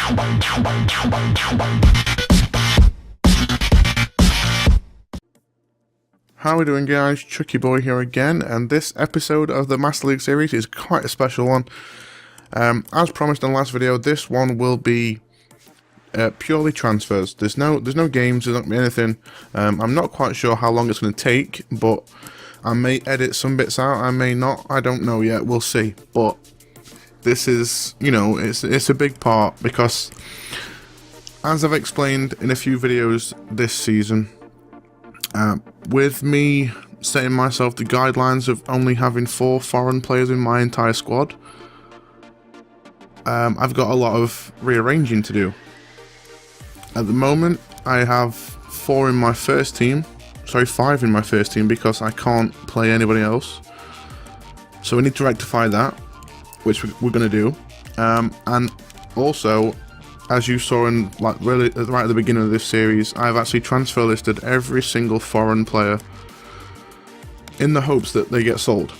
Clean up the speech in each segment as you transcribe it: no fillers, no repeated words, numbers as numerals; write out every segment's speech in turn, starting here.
How are we doing, guys? Chucky Boy here again, and this episode of the Master League series is quite a special one. As promised in the last video, this one will be purely transfers. There's no games, there's not gonna be anything. I'm not quite sure how long it's going to take, but I may edit some bits out, I may not, I don't know yet, we'll see. But this is, you know, it's a big part because, as I've explained in a few videos this season, with me setting myself the guidelines of only having 4 foreign players in my entire squad, I've got a lot of rearranging to do. At the moment, I have 5 in my first team because I can't play anybody else. So we need to rectify that, which we're going to do. And also, as you saw in right at the beginning of this series, I've actually transfer listed every single foreign player in the hopes that they get sold.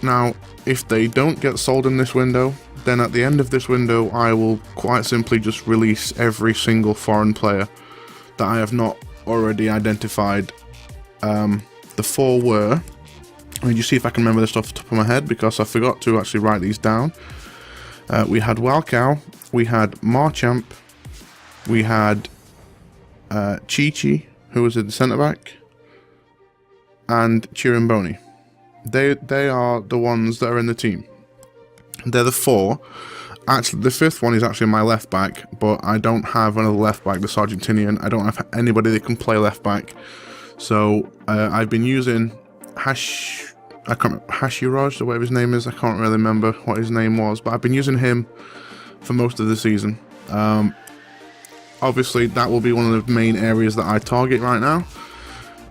Now, if they don't get sold in this window, then at the end of this window I will quite simply just release every single foreign player that I have not already identified. The 4 were, let me just see if I can remember this off the top of my head because I forgot to actually write these down. We had Walcow, we had Marchamp, we had Chi-Chi, who was at the centre back, and Chirimboni. They are the ones that are in the team. They're the 4. Actually, the 5th one is actually my left back, but I don't have another left back that's Argentinian. I don't have anybody that can play left back. So I've been using Hashiraj, or whatever his name is. I can't really remember what his name was, but I've been using him for most of the season. Obviously, that will be one of the main areas that I target right now.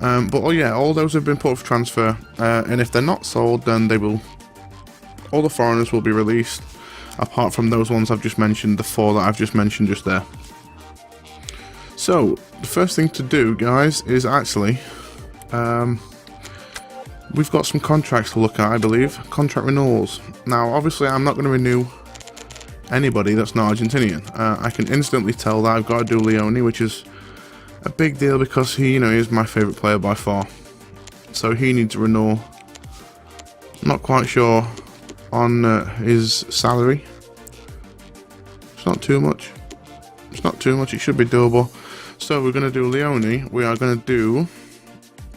But oh yeah, all those have been put for transfer, and if they're not sold, then they will. All the foreigners will be released, apart from those ones I've just mentioned, the 4 that I've just mentioned just there. So the first thing to do, guys, is actually we've got some contracts to look at, I believe. Contract renewals. Now, obviously, I'm not going to renew anybody that's not Argentinian. I can instantly tell that I've got to do Leone, which is a big deal because he, you know, is my favourite player by far. So he needs a renewal. Not quite sure on his salary. It's not too much. It's not too much. It should be doable. So we're going to do Leone. We are going to do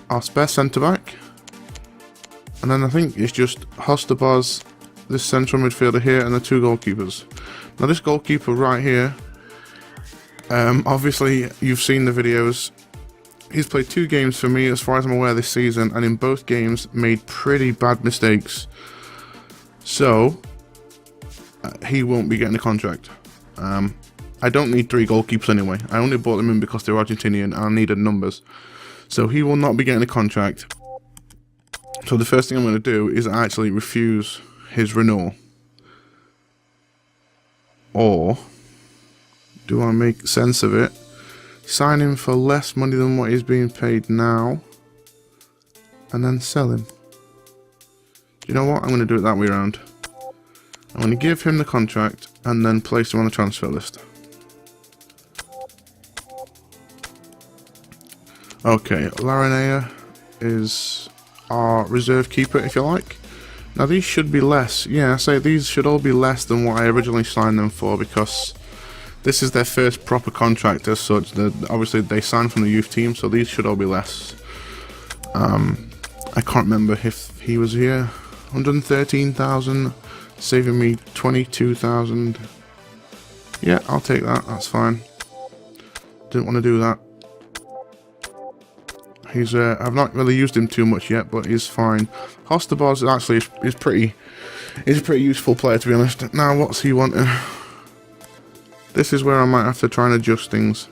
our spare centre back. And then I think it's just Hostabaz, this central midfielder here, and the 2 goalkeepers. Now this goalkeeper right here, obviously you've seen the videos. He's played 2 games for me as far as I'm aware this season, and in both games made pretty bad mistakes. So he won't be getting a contract. I don't need 3 goalkeepers anyway. I only bought them in because they're Argentinian and I needed numbers. So he will not be getting a contract. So the first thing I'm going to do is actually refuse his renewal. Or do I make sense of it? Sign him for less money than what he's being paid now, and then sell him. You know what? I'm going to do it that way around. I'm going to give him the contract and then place him on the transfer list. Okay, Laranea is our reserve keeper, if you like. Now these should be less. Yeah, I say these should all be less than what I originally signed them for because this is their first proper contract as such. Obviously they signed from the youth team, so these should all be less. I can't remember if he was here. 113,000, saving me 22,000. Yeah, I'll take that. That's fine. Didn't want to do that. He's I've not really used him too much yet, but he's fine. Hostabaz actually is a pretty useful player, to be honest. Now, what's he wanting? This is where I might have to try and adjust things,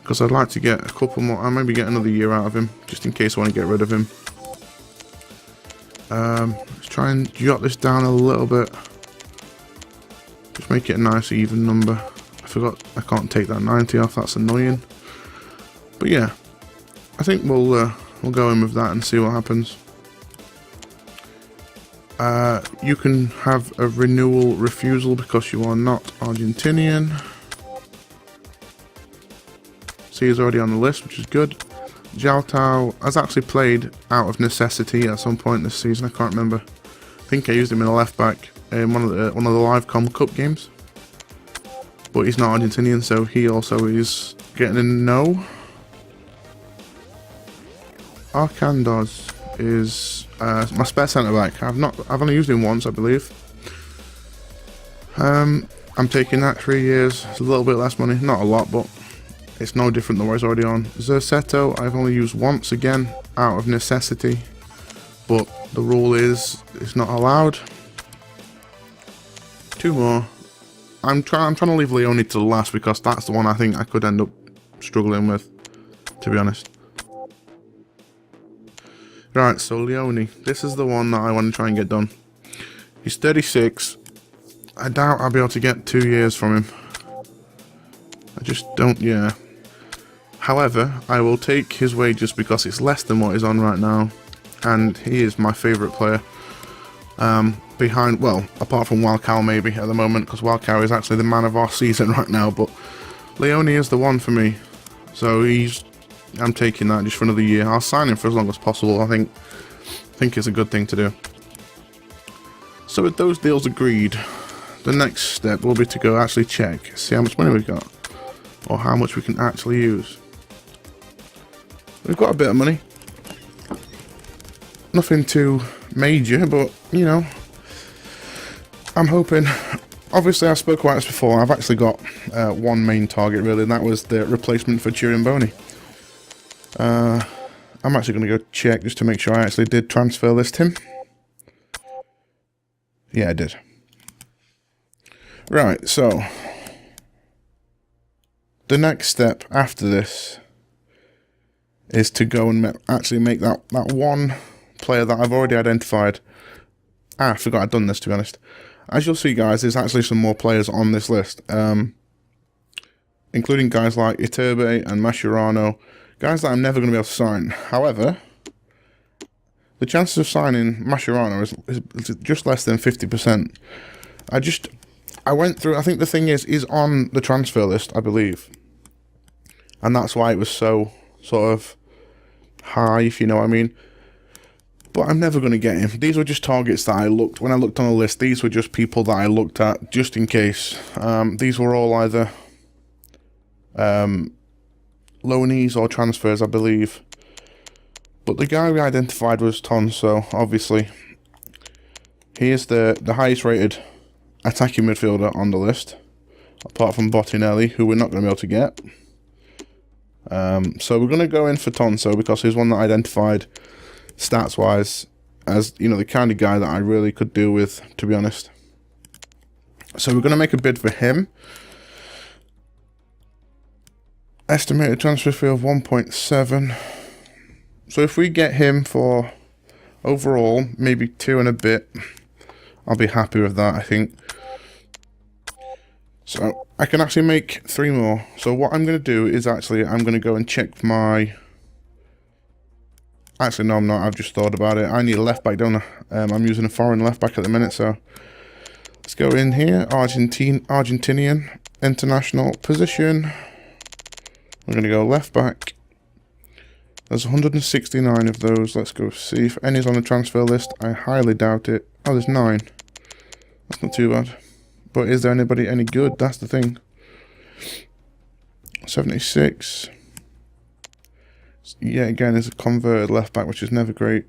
because I'd like to get a couple more. I'll maybe get another year out of him, just in case I want to get rid of him. Let's try and jot this down a little bit. Just make it a nice even number. I forgot I can't take that 90 off. That's annoying. But yeah, I think we'll go in with that and see what happens. You can have a renewal refusal because you are not Argentinian. see is already on the list, which is good. Jiao Tao has actually played out of necessity at some point this season. I can't remember. I think I used him in a left back in one of the Live Com Cup games. But he's not Argentinian, so he also is getting a no. Arcandos is my spare centre back. I've only used him once, I believe. I'm taking that 3 years. It's a little bit less money, not a lot, but it's no different than what it's already on. Zerceto, I've only used once again, out of necessity, but the rule is it's not allowed. 2 more. I'm trying to leave Leone to the last because that's the one I think I could end up struggling with, to be honest. Right, so Leone, this is the one that I want to try and get done. He's 36. I doubt I'll be able to get 2 years from him. I just don't, yeah. However, I will take his wages because it's less than what he's on right now. And he is my favourite player. Behind, well, apart from Walcao maybe at the moment, because Walcao is actually the man of our season right now. But Leone is the one for me. So I'm taking that just for another year. I'll sign him for as long as possible. I think it's a good thing to do. So with those deals agreed, the next step will be to go actually check, see how much money we've got, or how much we can actually use. We've got a bit of money. Nothing too major, but, you know, I'm hoping. Obviously, I spoke about this before. I've actually got one main target, really, and that was the replacement for Chirimboni. I'm actually going to go check just to make sure I actually did transfer list him. Yeah, I did. Right, so the next step after this is to go and actually make that one player that I've already identified. I forgot I'd done this, to be honest. As you'll see, guys, there's actually some more players on this list, including guys like Iturbe and Mascherano, guys that I'm never going to be able to sign. However, the chances of signing Mascherano is just less than 50%. I went through, I think the thing is, he's on the transfer list, I believe. And that's why it was so sort of high, if you know what I mean. But I'm never going to get him. These were just targets that when I looked on the list, these were just people that I looked at just in case. These were all either loanees or transfers, I believe. But the guy we identified was Tonso, obviously. He is the highest rated attacking midfielder on the list, apart from Bottinelli, who we're not going to be able to get. So we're going to go in for Tonso because he's one that I identified stats-wise as, you know, the kind of guy that I really could do with, to be honest. So we're going to make a bid for him. Estimated transfer fee of 1.7. So if we get him for overall maybe 2 and a bit, I'll be happy with that, I think. So I can actually make 3 more. So what I'm going to do is actually I'm going to go and check my... Actually, no, I'm not. I've just thought about it. I need a left back, don't I? I'm using a foreign left back at the minute, so let's go in here. Argentinian international position. We're going to go left back. There's 169 of those. Let's go see if any's on the transfer list. I highly doubt it. Oh, there's 9. That's not too bad. But is there anybody any good? That's the thing. 76. Yeah, again, it's a converted left back, which is never great.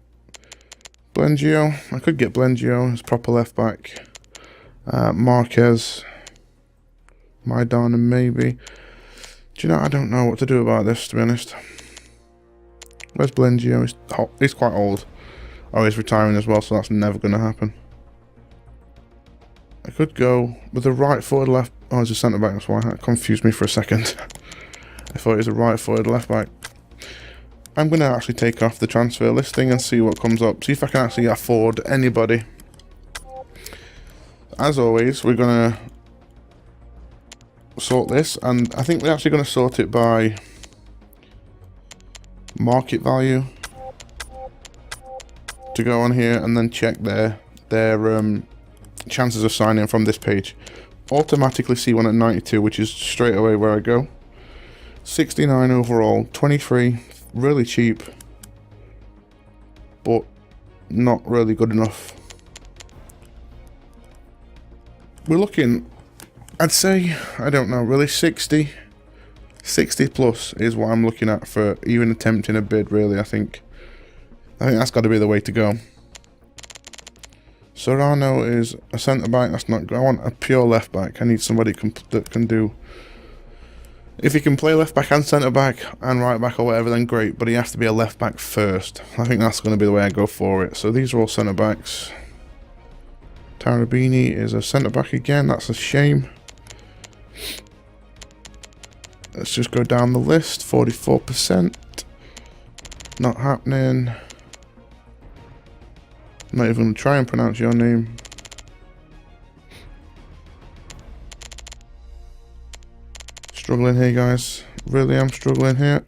Blengio. I could get Blengio as proper left back. Marquez. Maidana, maybe. Do you know, I don't know what to do about this, to be honest. Where's Blengio? He's quite old. Oh, he's retiring as well, so that's never going to happen. I could go with a right-footed left... Oh, he's a centre-back, that's why that confused me for a second. I thought he was a right-footed left-back. I'm going to actually take off the transfer listing and see what comes up. See if I can actually afford anybody. As always, we're going to sort this, and I think we're actually going to sort it by market value to go on here and then check their chances of signing from this page. Automatically C1 at 92, which is straight away where I go. 69 overall, 23, really cheap, but not really good enough. We're looking, I'd say, I don't know, really 60 plus is what I'm looking at for even attempting a bid, really. I think that's got to be the way to go. Serrano is a centre back. That's not good. I want a pure left back. I need somebody that can do. If he can play left back and centre back and right back or whatever, then great. But he has to be a left back first. I think that's going to be the way I go for it. So these are all centre backs. Tarabini is a centre back again. That's a shame. Let's just go down the list. 44%. Not happening. I'm not even going to try and pronounce your name. Struggling here, guys. Really am struggling here.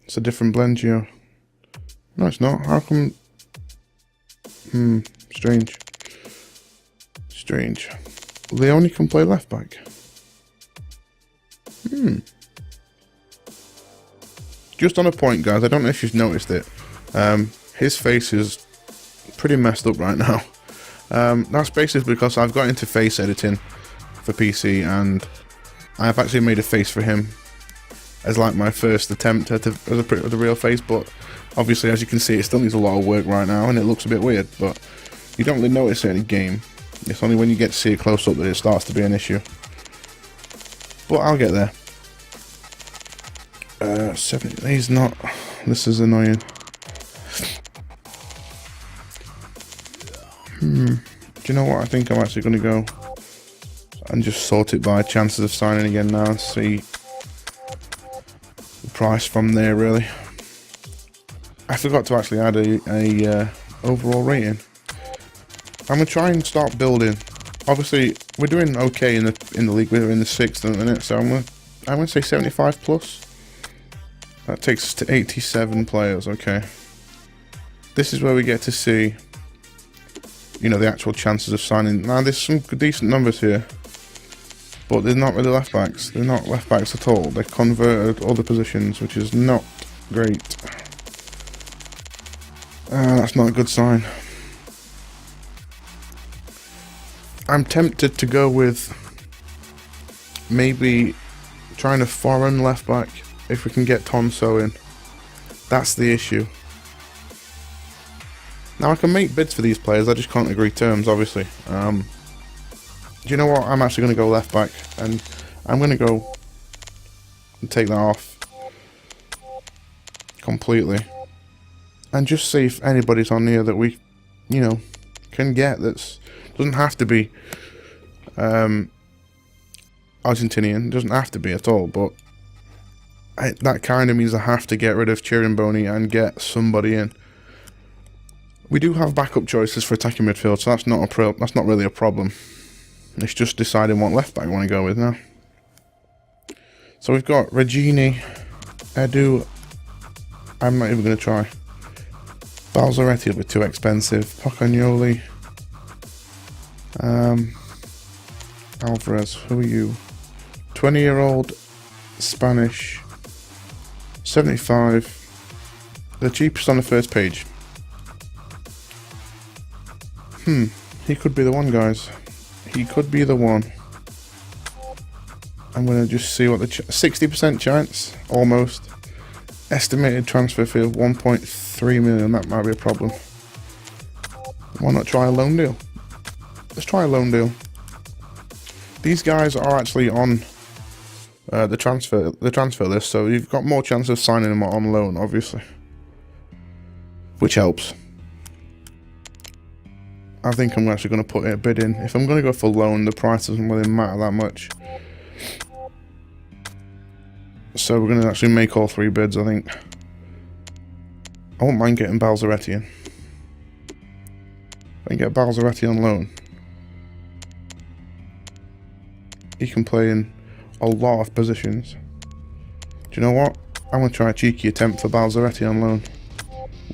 It's a different blend here. No, it's not. How come? Strange. Strange. They only can play left back. Just on a point, guys. I don't know if you've noticed it. His face is pretty messed up right now. That's basically because I've got into face editing for PC, and I have actually made a face for him as like my first attempt at a real face, but obviously, as you can see, it still needs a lot of work right now, and it looks a bit weird, but you don't really notice it in a game. It's only when you get to see it close up that it starts to be an issue. But I'll get there. 7, he's not. This is annoying. Do you know what? I think I'm actually going to go and just sort it by chances of signing again now and see the price from there, really. I forgot to actually add a overall rating. I'm going to try and start building. Obviously, we're doing okay in the league. We're in the 6th at the minute, so I'm going to say 75 plus. That takes us to 87 players, okay. This is where we get to see, you know, the actual chances of signing. Now, there's some decent numbers here, but they're not really left backs. They're not left backs at all. They've converted other positions, which is not great. That's not a good sign. I'm tempted to go with maybe trying a foreign left back if we can get Tonso in. That's the issue. Now, I can make bids for these players, I just can't agree terms, obviously. Do you know what? I'm actually going to go left back, and I'm going to go and take that off completely. And just see if anybody's on here that we, you know, can get. That's doesn't have to be Argentinian. Doesn't have to be at all. But that kind of means I have to get rid of Chirimboni and get somebody in. We do have backup choices for attacking midfield, so that's not really a problem. It's just deciding what left back I want to go with now. So we've got Regini, Edu. I'm not even going to try. Balzaretti will be too expensive. Pocagnoli. Alvarez, who are you? 20-year-old Spanish. 75. The cheapest on the first page. He could be the one, guys. He could be the one. I'm going to just see what the 60% chance, almost. Estimated transfer fee of 1.3 million. That might be a problem. Why not try a loan deal? Let's try a loan deal. These guys are actually on the transfer list, so you've got more chance of signing them on loan, obviously, which helps. I think I'm actually going to put a bid in. If I'm going to go for loan, the price doesn't really matter that much. So we're going to actually make all 3 bids, I think. I won't mind getting Balzaretti in. I can get Balzaretti on loan. He can play in a lot of positions. Do you know what? I'm going to try a cheeky attempt for Balzaretti on loan.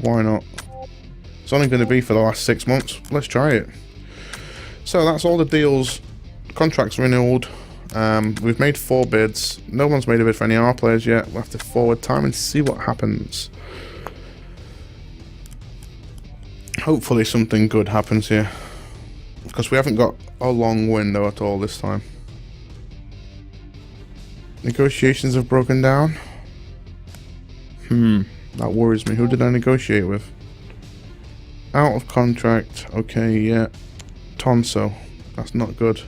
Why not? It's only going to be for the last 6 months. Let's try it. So that's all the deals. Contracts renewed. We've made 4 bids. No one's made a bid for any of our players yet. We'll have to forward time and see what happens. Hopefully something good happens here, because we haven't got a long window at all this time. Negotiations have broken down. That worries me. Who did I negotiate with? Out of contract. Okay, yeah. Tonso. That's not good.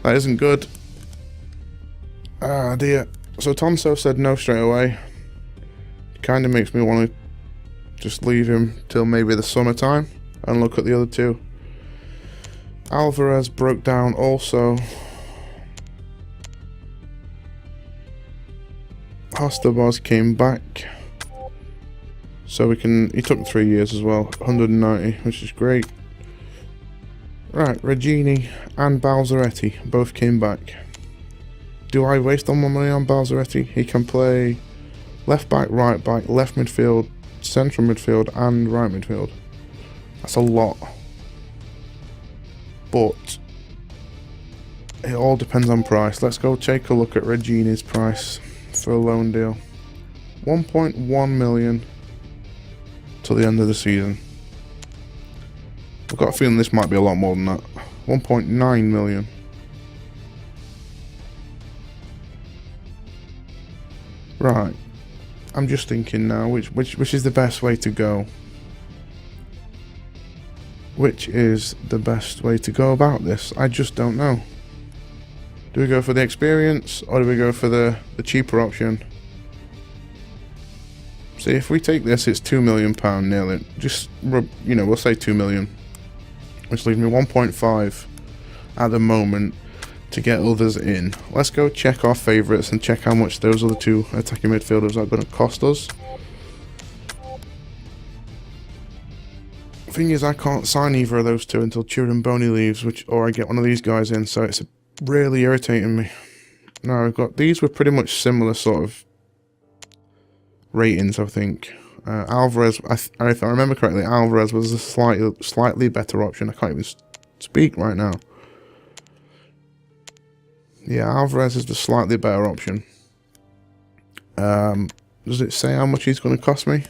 That isn't good. Ah, dear. So Tonso said no straight away. Kind of makes me want to just leave him till maybe the summertime and look at the other 2. Alvarez broke down also. Hostabos came back. So we can... He took 3 years as well. 190, which is great. Right, Regini and Balzaretti both came back. Do I waste all my money on Balzaretti? He can play left back, right back, left midfield, central midfield and right midfield. That's a lot. But it all depends on price. Let's go take a look at Regini's price for a loan deal. 1.1 million till the end of the season. I've got a feeling this might be a lot more than that. 1.9 million. Right. I'm just thinking now, which is the best way to go? Which is the best way to go about this? I just don't know. Do we go for the experience, or do we go for the cheaper option? See, if we take this, it's £2 million nearly. Just, you know, we'll say 2 million. Which leaves me 1.5 at the moment to get others in. Let's go check our favourites and check how much those other 2 attacking midfielders are going to cost us. Thing is, I can't sign either of those 2 until Chiramboni leaves, or I get one of these guys in, so it's really irritating me. Now, I've got... These were pretty much similar sort of ratings, I think. Alvarez, if I remember correctly, Alvarez was a slightly better option. I can't even speak right now. Yeah, Alvarez is the slightly better option. Does it say how much he's going to cost me?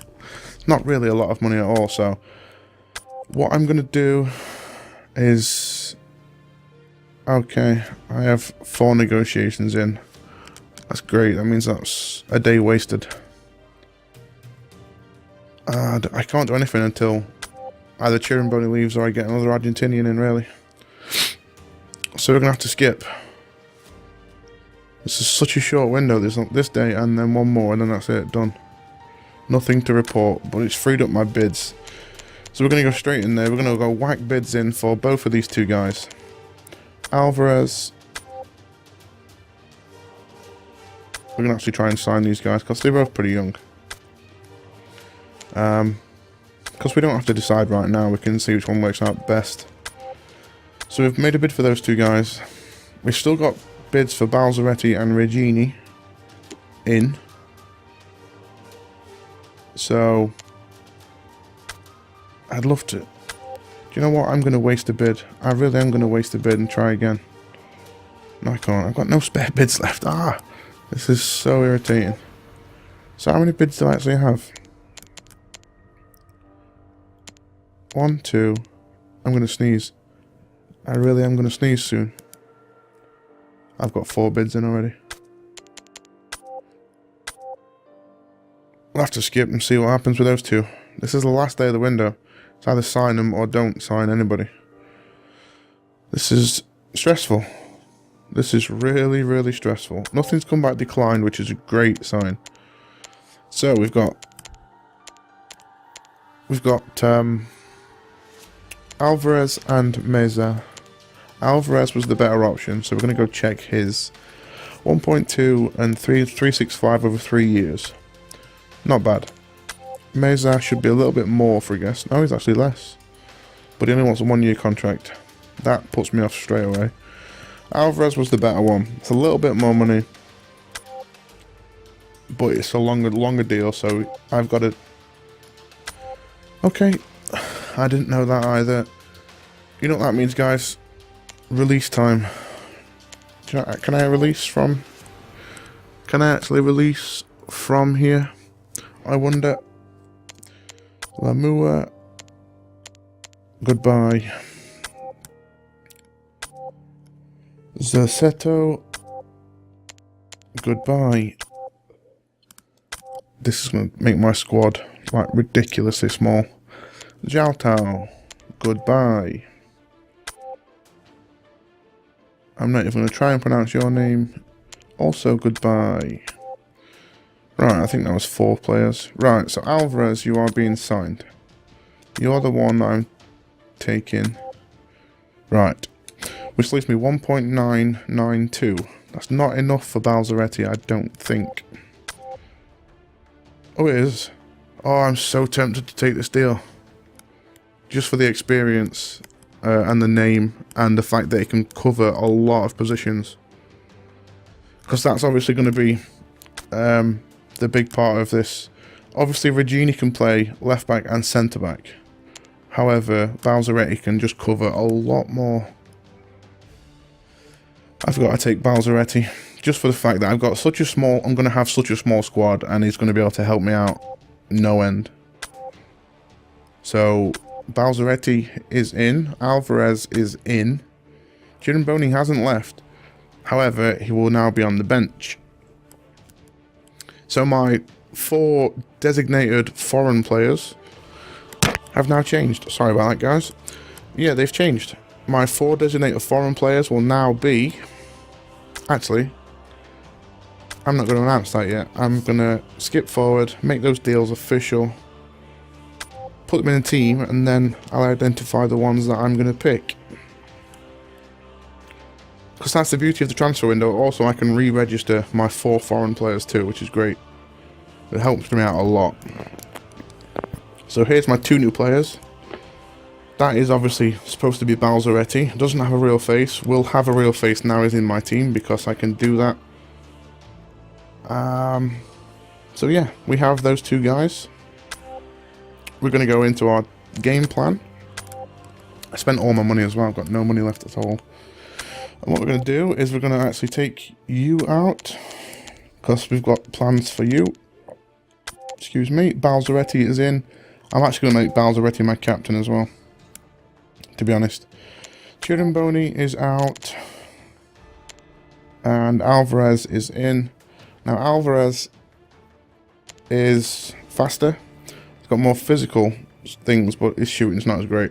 Not really a lot of money at all, so what I'm going to do is... Okay, I have 4 negotiations in. That's great, that means that's a day wasted. I can't do anything until either Chiramboni leaves or I get another Argentinian in, really. So we're going to have to skip. This is such a short window, this day and then one more and then that's it, done. Nothing to report, but it's freed up my bids. So we're going to go straight in there, we're going to go whack bids in for both of these 2 guys. Alvarez. We're going to actually try and sign these guys because they're both pretty young. Because we don't have to decide right now, we can see which one works out best. So we've made a bid for those 2 guys. We've still got bids for Balzaretti and Regini in. So I'd love to... Do you know what? I'm going to waste a bid. I really am going to waste a bid and try again. No, I can't. I've got no spare bids left. This is so irritating. So how many bids do I actually have? 1, 2. I'm going to sneeze. I really am going to sneeze soon. I've got 4 bids in already. We'll have to skip and see what happens with those 2. This is the last day of the window. It's either sign them or don't sign anybody. This is stressful. This is really, really stressful. Nothing's come back declined, which is a great sign. So we've got Alvarez and Meza. Alvarez was the better option, so we're going to go check his 1.2 and 365 over 3 years. Not bad. Meza should be a little bit more for a guess. No, he's actually less. But he only wants a 1-year contract. That puts me off straight away. Alvarez was the better one. It's a little bit more money. But it's a longer deal, so I've got to... Okay. I didn't know that either. You know what that means, guys? Release time. Can I release from... Can I actually release from here? I wonder. Lamua. Goodbye. Zerceto. Goodbye. This is going to make my squad like ridiculously small. Jiao Tao. Goodbye. I'm not even going to try and pronounce your name. Also goodbye. Right, I think that was 4 players. Right, so Alvarez, you are being signed. You're the one I'm taking. Right. Which leaves me 1.992. That's not enough for Balzaretti, I don't think. Oh, it is. Oh, I'm so tempted to take this deal. Just for the experience and the name and the fact that it can cover a lot of positions. Because that's obviously going to be the big part of this. Obviously, Regini can play left back and centre back. However, Balzaretti can just cover a lot more. I've got to take Balzaretti just for the fact that I've got such a small. I'm going to have such a small squad, and he's going to be able to help me out no end. So Balzaretti is in. Alvarez is in. Girimboni hasn't left. However, he will now be on the bench. So my 4 designated foreign players have now changed. Sorry about that, guys. Yeah, they've changed. My 4 designated foreign players will now be... Actually, I'm not going to announce that yet. I'm going to skip forward, make those deals official, put them in a team, and then I'll identify the ones that I'm going to pick. Because that's the beauty of the transfer window. Also, I can re-register my 4 foreign players too, which is great. It helps me out a lot. So here's my 2 new players. That is obviously supposed to be Balzaretti. Doesn't have a real face. Will have a real face now he's in my team because I can do that. So yeah, we have those 2 guys. We're going to go into our game plan. I spent all my money as well. I've got no money left at all. And what we're going to do is we're going to actually take you out, because we've got plans for you. Excuse me. Balzaretti is in. I'm actually going to make Balzaretti my captain as well, to be honest. Girimboni is out. And Alvarez is in. Now Alvarez is faster. He's got more physical things, but his shooting's not as great,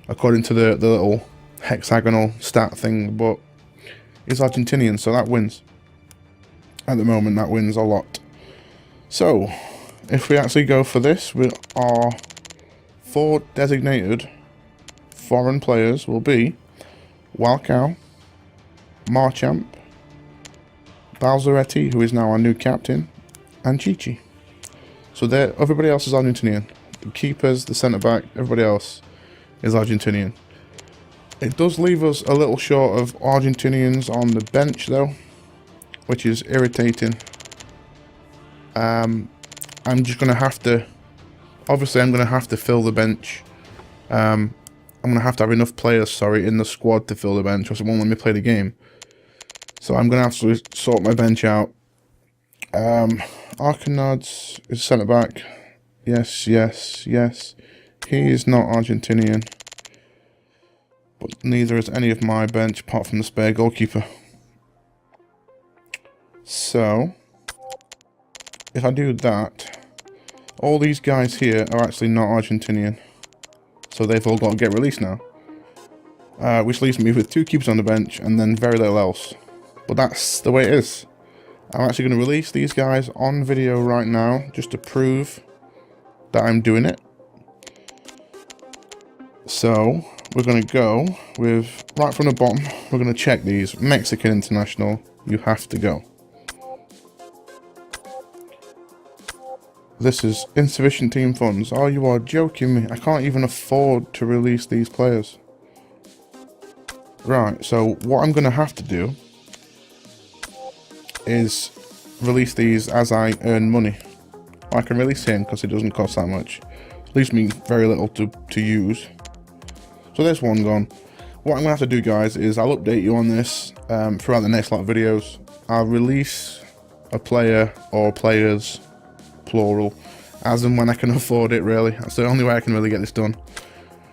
according to the little hexagonal stat thing, but he's Argentinian, so that wins. At the moment, that wins a lot. So, if we actually go for this, with our 4 designated foreign players will be Walcao, Marchamp, Balzaretti, who is now our new captain, and Chichi. So everybody else is Argentinian. The keepers, the centre-back, everybody else is Argentinian. It does leave us a little short of Argentinians on the bench, though, which is irritating. I'm just going to have to... Obviously, I'm going to have to fill the bench. I'm going to have enough players, in the squad to fill the bench, or it won't let me play the game. So I'm going to have to sort my bench out. Arcanads is centre-back. Yes, yes, yes. He is not Argentinian. But neither is any of my bench, apart from the spare goalkeeper. So, if I do that, all these guys here are actually not Argentinian. So they've all got to get released now. Which leaves me with 2 keepers on the bench and then very little else. But that's the way it is. I'm actually going to release these guys on video right now, just to prove that I'm doing it. So, we're going to go with, right from the bottom, we're going to check these. Mexican international, you have to go. This is insufficient team funds. Oh, you are joking me. I can't even afford to release these players. Right, so what I'm going to have to do is release these as I earn money. I can release him because it doesn't cost that much. Leaves me very little to use. So there's one gone. what I'm going to have to do, guys, is I'll update you on this throughout the next lot of videos. I'll release a player or players, plural, as and when I can afford it, really. That's the only way I can really get this done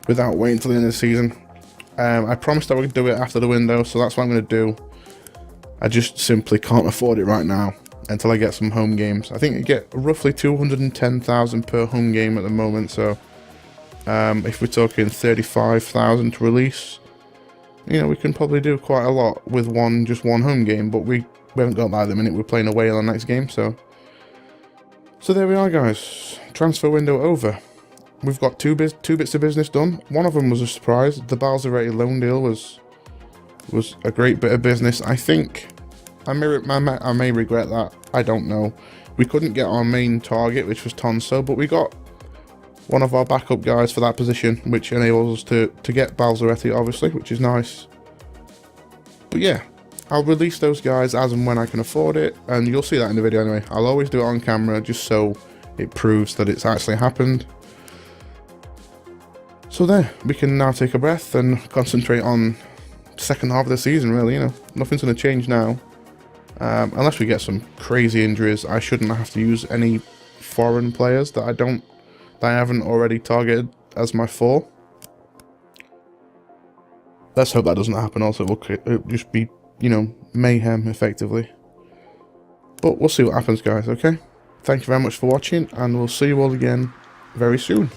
without waiting till the end of the season. I promised I would do it after the window, so that's what I'm going to do. I just simply can't afford it right now until I get some home games. I think I get roughly 210,000 per home game at the moment, so if we're talking 35,000 to release, you know, we can probably do quite a lot with just one home game, but we haven't got that at the minute. We're playing away on the next game, so there we are, guys. Transfer window over. We've got two bits of business done. One of them was a surprise. The Velosofy loan deal was a great bit of business. I think I may regret that. I don't know. We couldn't get our main target, which was Tonso, but we got one of our backup guys for that position, which enables us to get Balzaretti, obviously, which is nice. But yeah, I'll release those guys as and when I can afford it, and you'll see that in the video anyway. I'll always do it on camera just so it proves that it's actually happened. So there, we can now take a breath and concentrate on the second half of the season, really. You know, nothing's going to change now. Unless we get some crazy injuries, I shouldn't have to use any foreign players that I haven't already targeted as my 4. Let's hope that doesn't happen. Also, it'll just be, you know, mayhem, effectively. But we'll see what happens, guys, okay? Thank you very much for watching, and we'll see you all again very soon.